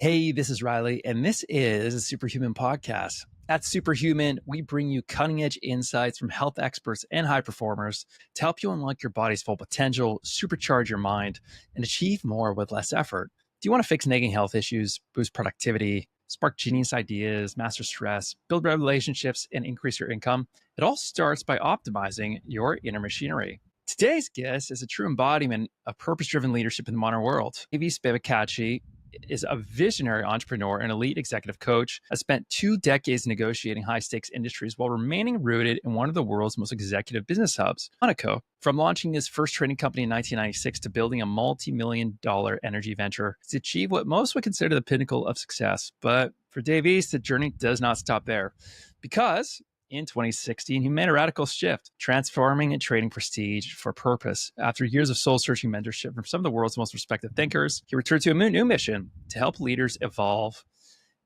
Hey, this is Riley, and this is a Superhuman podcast. At Superhuman, we bring you cutting edge insights from health experts and high performers to help you unlock your body's full potential, supercharge your mind, and achieve more with less effort. Do you want to fix nagging health issues, boost productivity, spark genius ideas, master stress, build relationships, and increase your income? It all starts by optimizing your inner machinery. Today's guest is a true embodiment of purpose driven leadership in the modern world. Evie Spivakachi is a visionary entrepreneur and elite executive coach, has spent 2 decades negotiating high-stakes industries while remaining rooted in one of the world's most executive business hubs, Monaco. From launching his first trading company in 1996 to building a multi-million-dollar energy venture, he's achieved what most would consider the pinnacle of success. But for Dave East, the journey does not stop there, because in 2016, he made a radical shift, transforming and trading prestige for purpose. After years of soul-searching mentorship from some of the world's most respected thinkers, he returned to a new mission to help leaders evolve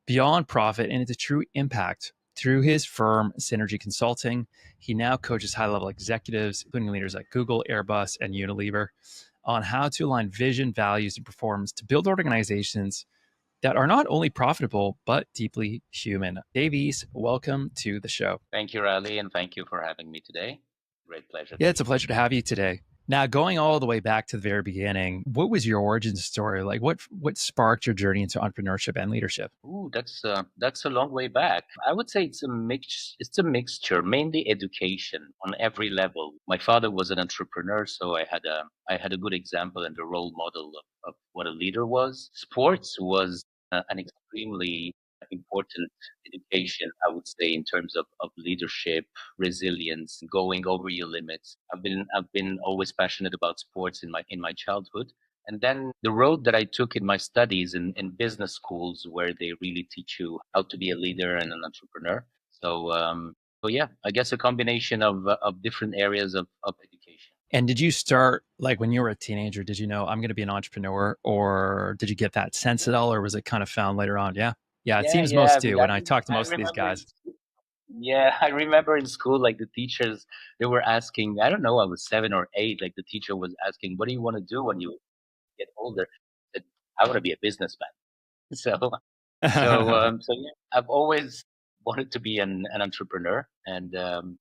beyond profit and into true impact. Through his firm, Synergy Consulting, he now coaches high-level executives, including leaders at Google, Airbus, and Unilever, on how to align vision, values, and performance to build organizations that are not only profitable, but deeply human. Davies, welcome to the show. Thank you, Riley, and thank you for having me today. Great pleasure. Yeah, it's a pleasure to have you today. Now, going all the way back to the very beginning, what was your origin story? Like, what sparked your journey into entrepreneurship and leadership? Ooh, that's a long way back. I would say it's a mix. It's a mixture, mainly education on every level. My father was an entrepreneur, so I had a good example and a role model of what a leader was. Sports was an extremely important education, I would say, in terms of leadership, resilience, going over your limits. I've been always passionate about sports in my childhood. And then the road that I took in my studies in business schools, where they really teach you how to be a leader and an entrepreneur. So yeah, I guess a combination of different areas of education. And did you start, like when you were a teenager, did you know I'm going to be an entrepreneur, or did you get that sense at all, or was it kind of found later on? Yeah. Yeah, it Yeah, seems yeah. most do when I talk to I most of these remember. guys. Yeah, I remember in school, like the teachers, they were asking. I don't know, I was 7 or 8. Like the teacher was asking, "What do you want to do when you get older?" I said, "I want to be a businessman." So so yeah, I've always wanted to be an entrepreneur, and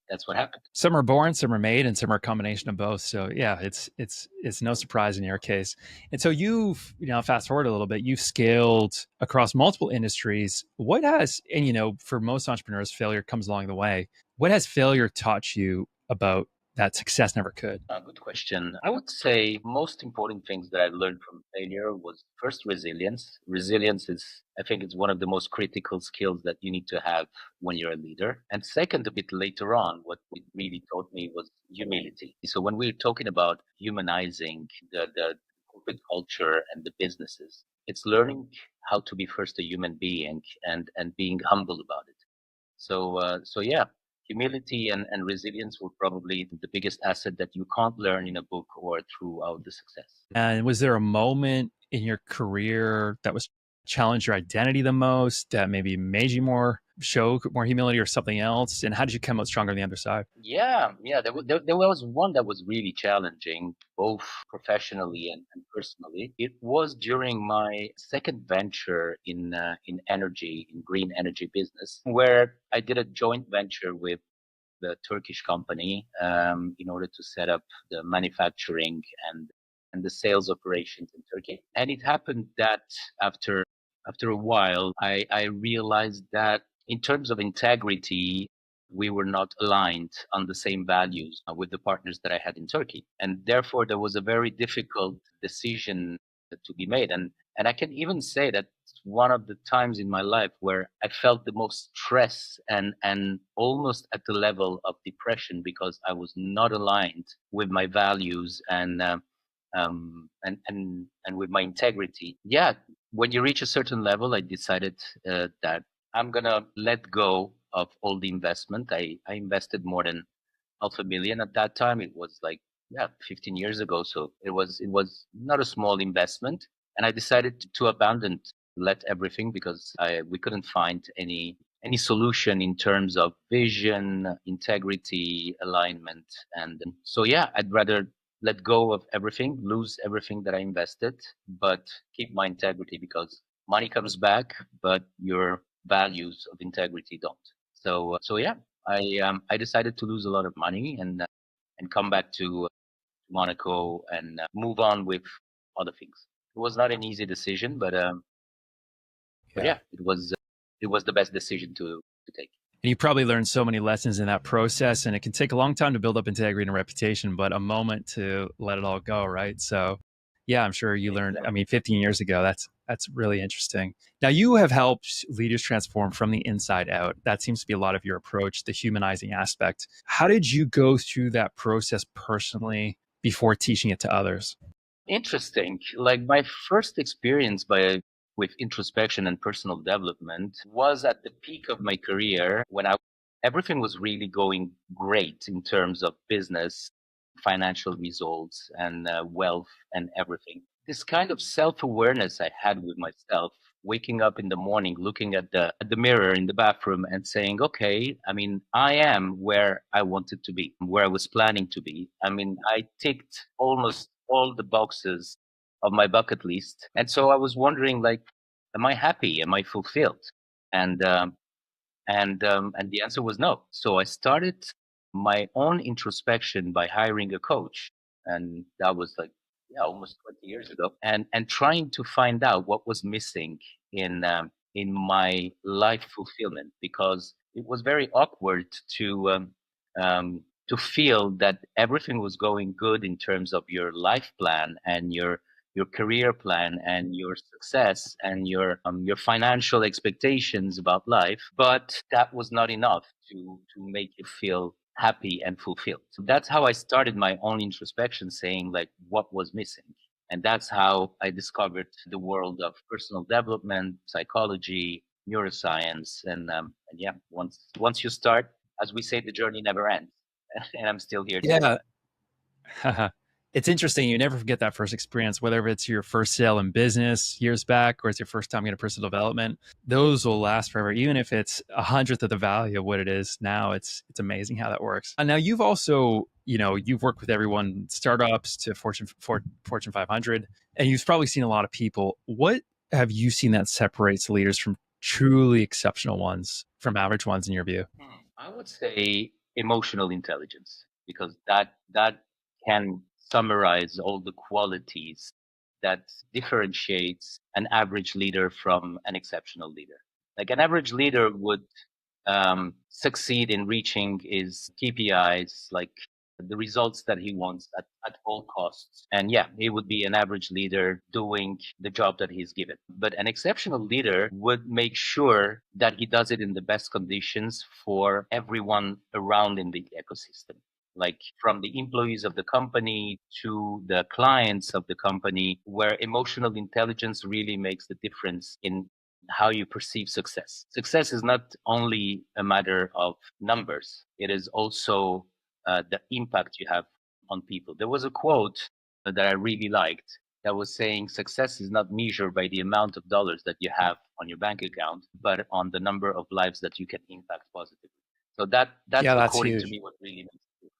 that's what happened. Some are born, some are made, and some are a combination of both. So yeah, it's no surprise in your case. And so you've, fast forward a little bit, you've scaled across multiple industries. What has, and for most entrepreneurs, failure comes along the way. What has failure taught you about that success never could? Good question. I would say most important things that I learned from failure was first resilience. Resilience is, I think, it's one of the most critical skills that you need to have when you're a leader. And second, a bit later on, what it really taught me was humility. So when we're talking about humanizing the corporate culture and the businesses, it's learning how to be first a human being and being humble about it. So yeah, humility and resilience were probably the biggest asset that you can't learn in a book or throughout the success. And was there a moment in your career that was challenged your identity the most, that maybe made you show more humility or something else? And how did you come out stronger on the other side? Yeah. There was one that was really challenging, both professionally and personally. It was during my second venture in energy, in green energy business, where I did a joint venture with the Turkish company in order to set up the manufacturing and the sales operations in Turkey. And it happened that after a while, I realized that in terms of integrity, we were not aligned on the same values with the partners that I had in Turkey. And therefore, there was a very difficult decision to be made. And I can even say that one of the times in my life where I felt the most stress and almost at the level of depression because I was not aligned with my values and with my integrity. Yeah, when you reach a certain level, I decided that I'm gonna let go of all the investment. I invested more than half a million at that time. It was like 15 years ago, so it was not a small investment, and I decided to abandon, let everything because we couldn't find any solution in terms of vision, integrity, alignment, and so yeah, I'd rather let go of everything, lose everything that I invested, but keep my integrity because money comes back, but your values of integrity don't. So yeah, I decided to lose a lot of money and come back to Monaco and move on with other things. It was not an easy decision, but Yeah. yeah, it was the best decision to take. And you probably learned so many lessons in that process, and it can take a long time to build up integrity and reputation, but a moment to let it all go, right? So, yeah, I'm sure you learned. I Exactly. mean, 15 years ago, that's really interesting. Now, you have helped leaders transform from the inside out. That seems to be a lot of your approach, the humanizing aspect. How did you go through that process personally before teaching it to others? Interesting. Like my first experience with introspection and personal development was at the peak of my career when everything was really going great in terms of business, financial results, and wealth and everything. This kind of self-awareness I had with myself, waking up in the morning, looking at the mirror in the bathroom and saying, okay, I mean, I am where I wanted to be, where I was planning to be. I mean, I ticked almost all the boxes of my bucket list. And so I was wondering, like, am I happy? Am I fulfilled? And and the answer was no. So I started my own introspection by hiring a coach, and that was like, yeah, almost 20 years ago, and trying to find out what was missing in my life fulfillment, because it was very awkward to feel that everything was going good in terms of your life plan and your career plan and your success and your financial expectations about life, but that was not enough to make you feel happy and fulfilled. So that's how I started my own introspection, saying like what was missing. And that's how I discovered the world of personal development, psychology, neuroscience, and yeah, once you start, as we say, the journey never ends. And I'm still here today. Yeah. It's interesting. You never forget that first experience, whether it's your first sale in business years back or it's your first time getting personal development. Those will last forever, even if it's a hundredth of the value of what it is now. It's amazing how that works. And now you've also, you've worked with everyone, startups to Fortune 500, and you've probably seen a lot of people. What have you seen that separates leaders from truly exceptional ones from average ones in your view? I would say emotional intelligence, because that can summarize all the qualities that differentiates an average leader from an exceptional leader. Like an average leader would succeed in reaching his KPIs, like the results that he wants at all costs. And yeah, he would be an average leader doing the job that he's given. But an exceptional leader would make sure that he does it in the best conditions for everyone around in the ecosystem, like from the employees of the company to the clients of the company, where emotional intelligence really makes the difference in how you perceive success. Success is not only a matter of numbers, it is also the impact you have on people. There was a quote that I really liked that was saying success is not measured by the amount of dollars that you have on your bank account, but on the number of lives that you can impact positively. So that's Yeah, that's according to huge. me what really makes it.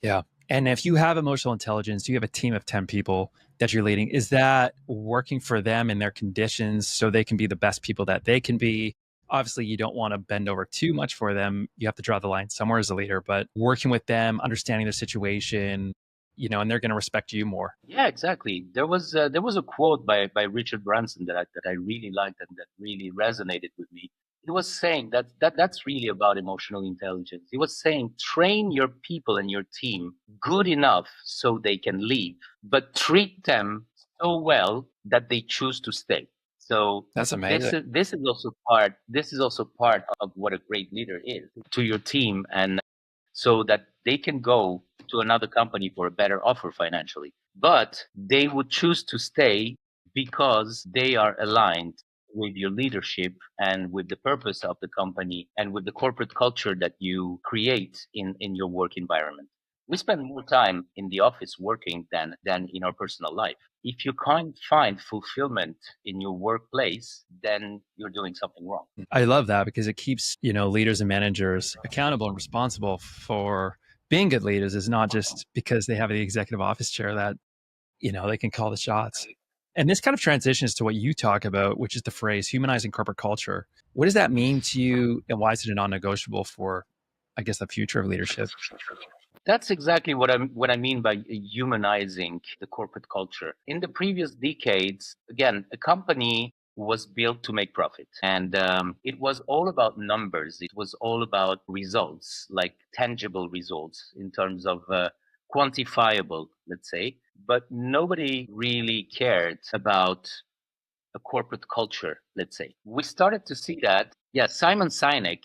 Yeah. And if you have emotional intelligence, you have a team of 10 people that you're leading. Is that working for them in their conditions so they can be the best people that they can be? Obviously, you don't want to bend over too much for them. You have to draw the line somewhere as a leader, but working with them, understanding their situation, and they're going to respect you more. Yeah, exactly. There was a quote by Richard Branson that I really liked and that really resonated with me. He was saying that's really about emotional intelligence. He was saying train your people and your team good enough so they can leave, but treat them so well that they choose to stay. So That's amazing. this is also part of what a great leader is to your team, and so that they can go to another company for a better offer financially. But they would choose to stay because they are aligned with your leadership and with the purpose of the company and with the corporate culture that you create in your work environment. We spend more time in the office working than in our personal life. If you can't find fulfillment in your workplace, then you're doing something wrong. I love that because it keeps, leaders and managers accountable and responsible for being good leaders is not just because they have the executive office chair that, they can call the shots. And this kind of transitions to what you talk about, which is the phrase humanizing corporate culture. What does that mean to you, and why is it a non-negotiable for, I guess, the future of leadership? That's exactly what I mean by humanizing the corporate culture. In the previous decades, again, a company was built to make profit, and it was all about numbers. It was all about results, like tangible results in terms of quantifiable, let's say. But nobody really cared about a corporate culture, let's say. We started to see that. Yeah, Simon Sinek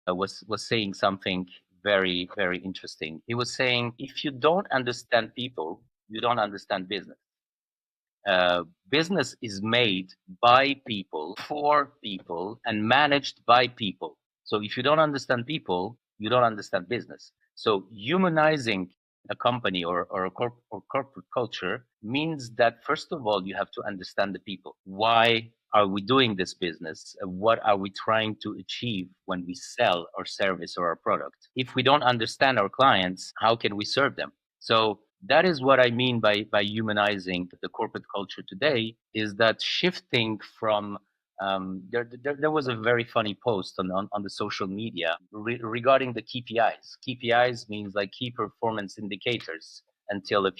was saying something very interesting. He was saying, if you don't understand people, you don't understand business. Business is made by people, for people, and managed by people. So if you don't understand people, you don't understand business. So humanizing a company or corporate culture means that, first of all, you have to understand the people. Why are we doing this business? What are we trying to achieve when we sell our service or our product? If we don't understand our clients, how can we serve them? So that is what I mean by humanizing the corporate culture today, is that shifting from there was a very funny post on the social media regarding the KPIs. KPIs means like key performance indicators until a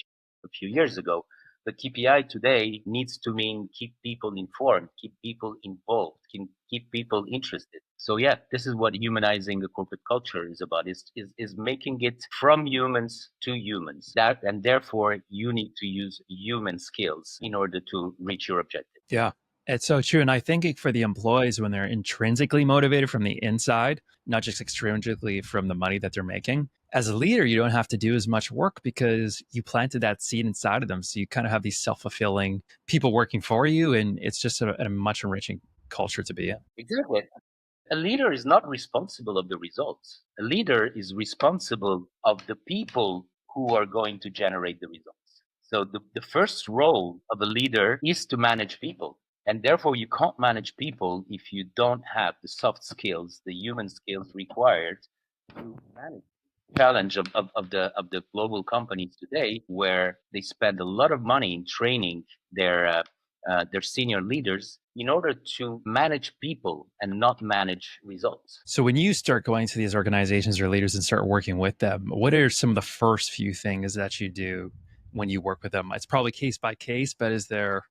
few years ago. The KPI today needs to mean keep people informed, keep people involved, keep people interested. So yeah, this is what humanizing the corporate culture is about, is making it from humans to humans. That, and therefore you need to use human skills in order to reach your objective. Yeah, it's so true. And I think for the employees, when they're intrinsically motivated from the inside, not just extrinsically from the money that they're making, as a leader, you don't have to do as much work because you planted that seed inside of them. So you kind of have these self fulfilling people working for you. And it's just a much enriching culture to be in. Exactly. A leader is not responsible of the results. A leader is responsible of the people who are going to generate the results. So the first role of a leader is to manage people. And therefore, you can't manage people if you don't have the soft skills, the human skills required to manage. Challenge of the global companies today, where they spend a lot of money in training their senior leaders in order to manage people and not manage results. So when you start going to these organizations or leaders and start working with them, what are some of the first few things that you do when you work with them? It's probably case by case, but is there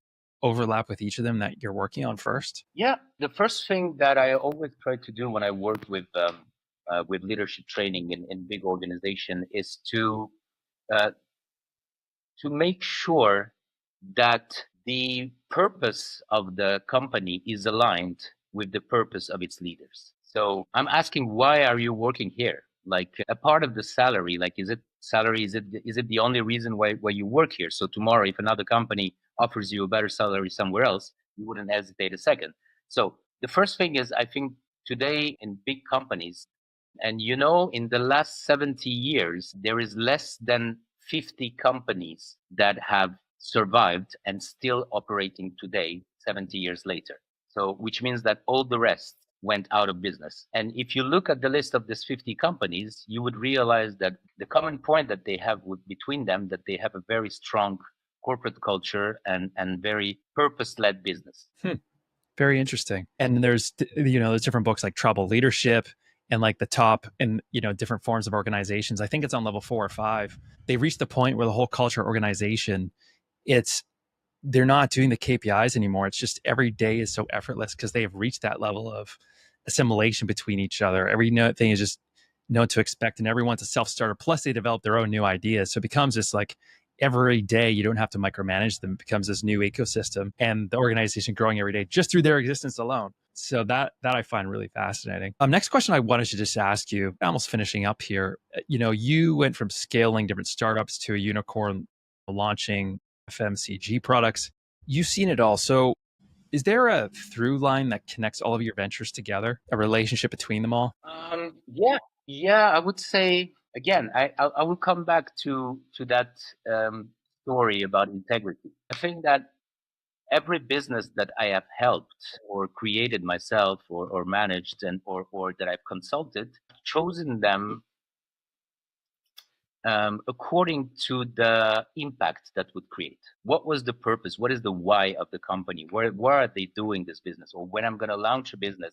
overlap with each of them that you're working on first? Yeah, the first thing that I always try to do when I work with leadership training in big organization is uh, to make sure that the purpose of the company is aligned with the purpose of its leaders. So I'm asking, why are you working here? Like, a part of the salary, like, is it salary? Is it the only reason why you work here? So tomorrow, if another company offers you a better salary somewhere else, you wouldn't hesitate a second. So the first thing is, I think today in big companies, and in the last 70 years, there is less than 50 companies that have survived and still operating today, 70 years later. So, which means that all the rest went out of business. And if you look at the list of these 50 companies, you would realize that the common point that they have between them, that they have a very strong corporate culture and very purpose-led business. Very interesting. And there's different books like Trouble Leadership and like the top and different forms of organizations. I think it's on level 4 or 5. They reached the point where the whole culture organization, it's they're not doing the KPIs anymore. It's just every day is so effortless because they have reached that level of assimilation between each other. Every thing is just known to expect, and everyone's a self-starter. Plus, they develop their own new ideas. So it becomes just like every day you don't have to micromanage them. It becomes this new ecosystem, and the organization growing every day just through their existence alone. So that I find really fascinating. Next question I wanted to just ask you, almost finishing up here. You went from scaling different startups to a unicorn, launching FMCG products. You've seen it all. So is there a through line that connects all of your ventures together, a relationship between them all? Yeah, yeah, I would say again, I will come back to that story about integrity. I think that every business that I have helped or created myself or managed or that I've consulted, I've chosen them according to the impact that would create. What was the purpose? What is the why of the company? Where are they doing this business? Or when I'm going to launch a business,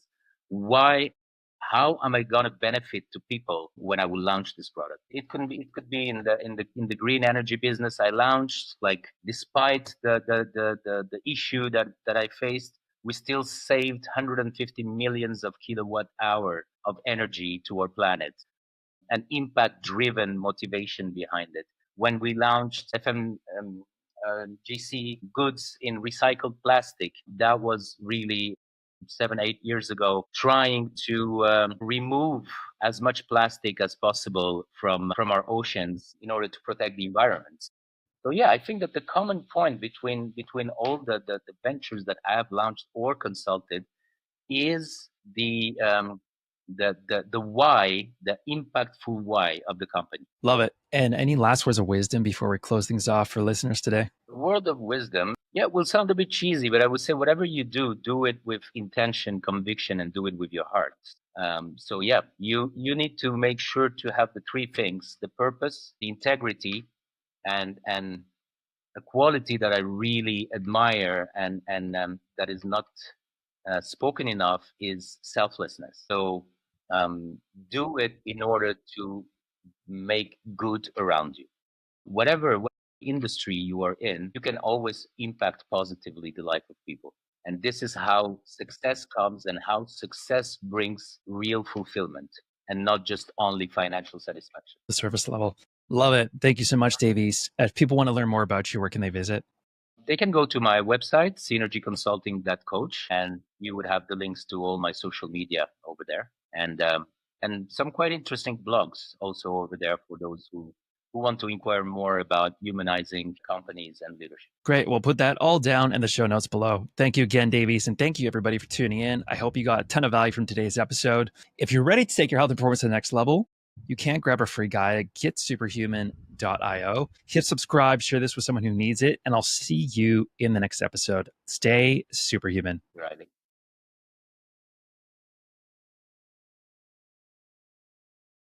why? How am I going to benefit to people when I will launch this product? It could be in the green energy business I launched. Like despite the issue that I faced, we still saved 150 millions of kilowatt hour of energy to our planet, an impact driven motivation behind it. When we launched FMGC goods in recycled plastic, that was really 7, 8 years ago, trying to remove as much plastic as possible from our oceans in order to protect the environment. So yeah, I think that the common point between all the ventures that I have launched or consulted is the why, the impactful why of the company. Love it. And any last words of wisdom before we close things off for listeners today? Word of wisdom, yeah, it will sound a bit cheesy, but I would say whatever you do, do it with intention, conviction, and do it with your heart. So yeah, you need to make sure to have the three things: the purpose, the integrity, and a quality that I really admire and that is not spoken enough is selflessness. So do it in order to make good around you. Whatever industry you are in, you can always impact positively the life of people. And this is how success comes and how success brings real fulfillment and not just only financial satisfaction. The service level. Love it. Thank you so much, Davies. If people want to learn more about you, where can they visit? They can go to my website, synergyconsulting.coach, and you would have the links to all my social media over there. And some quite interesting blogs also over there for those who want to inquire more about humanizing companies and leadership. Great. We'll put that all down in the show notes below. Thank you again, Davies. And thank you, everybody, for tuning in. I hope you got a ton of value from today's episode. If you're ready to take your health and performance to the next level, you can grab our free guide at getsuperhuman.io. Hit subscribe, share this with someone who needs it, and I'll see you in the next episode. Stay superhuman. Riley.